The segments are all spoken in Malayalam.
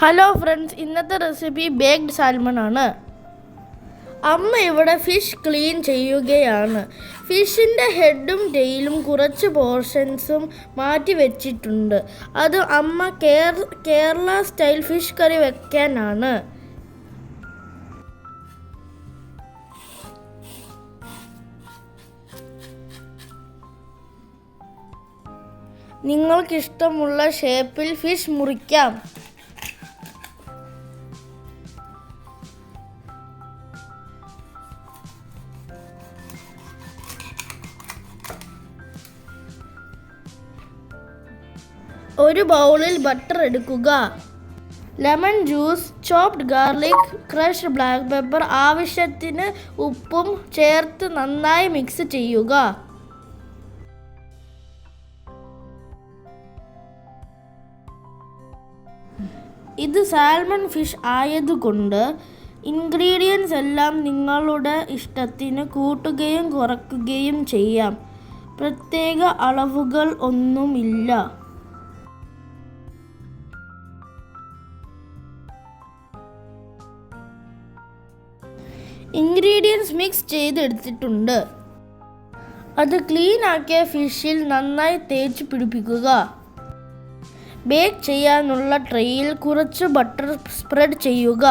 ഹലോ ഫ്രണ്ട്സ്, ഇന്നത്തെ റെസിപ്പി ബേക്ക്ഡ് സാൽമൺ ആണ്. അമ്മ ഇവിടെ ഫിഷ് ക്ലീൻ ചെയ്യുകയാണ്. ഫിഷിൻ്റെ ഹെഡും ടെയിലും കുറച്ച് പോർഷൻസും മാറ്റി വെച്ചിട്ടുണ്ട്. അത് അമ്മ കേരള സ്റ്റൈൽ ഫിഷ് കറി വെക്കാനാണ്. നിങ്ങൾക്കിഷ്ടമുള്ള ഷേപ്പിൽ ഫിഷ് മുറിക്കാം. ഒരു ബൗളിൽ ബട്ടർ എടുക്കുക. Lemon juice, chopped garlic, crushed black pepper, ആവശ്യത്തിന് ഉപ്പും ചേർത്ത് നന്നായി മിക്സ് ചെയ്യുക. ഇത് സാൽമൺ ഫിഷ് ആയതുകൊണ്ട് ഇൻഗ്രീഡിയൻസ് എല്ലാം നിങ്ങളുടെ ഇഷ്ടത്തിന് കൂട്ടുകയും കുറയ്ക്കുകയും ചെയ്യാം. പ്രത്യേക അളവുകൾ ഒന്നുമില്ല. ഇൻഗ്രീഡിയൻസ് മിക്സ് ചെയ്തെടുത്തിട്ടുണ്ട്. അത് ക്ലീൻ ആക്കിയ ഫിഷിൽ നന്നായി തേച്ച് പിടിപ്പിക്കുക. ബേക്ക് ചെയ്യാനുള്ള ട്രേയിൽ കുറച്ച് ബട്ടർ സ്പ്രെഡ് ചെയ്യുക.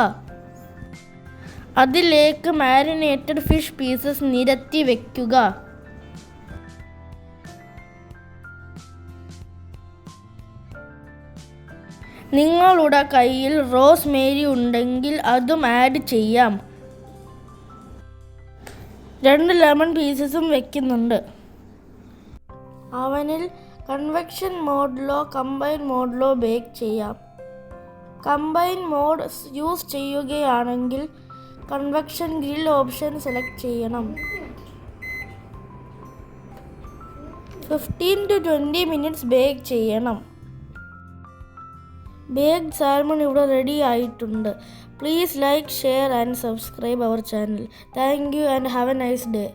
അതിലേക്ക് മാരിനേറ്റഡ് ഫിഷ് പീസസ് നിരത്തി വയ്ക്കുക. നിങ്ങളുടെ കയ്യിൽ റോസ്മേരി ഉണ്ടെങ്കിൽ അതും ആഡ് ചെയ്യാം. 2 ലെമൺ പീസസും വെക്കുന്നുണ്ട്. അവനിൽ കൺവെക്ഷൻ മോഡിലോ കമ്പൈൻ മോഡിലോ ബേക്ക് ചെയ്യാം. കമ്പൈൻ മോഡ് യൂസ് ചെയ്യുകയാണെങ്കിൽ കൺവെക്ഷൻ ഗ്രിൽ ഓപ്ഷൻ സെലക്ട് ചെയ്യണം. 15 to 20 മിനിറ്റ്സ് ബേക്ക് ചെയ്യണം. ബേക്ക്ഡ് സാൽമൺ ഇവിടെ റെഡി ആയിട്ടുണ്ട്. Please like, share and subscribe our channel. Thank you and have a nice day.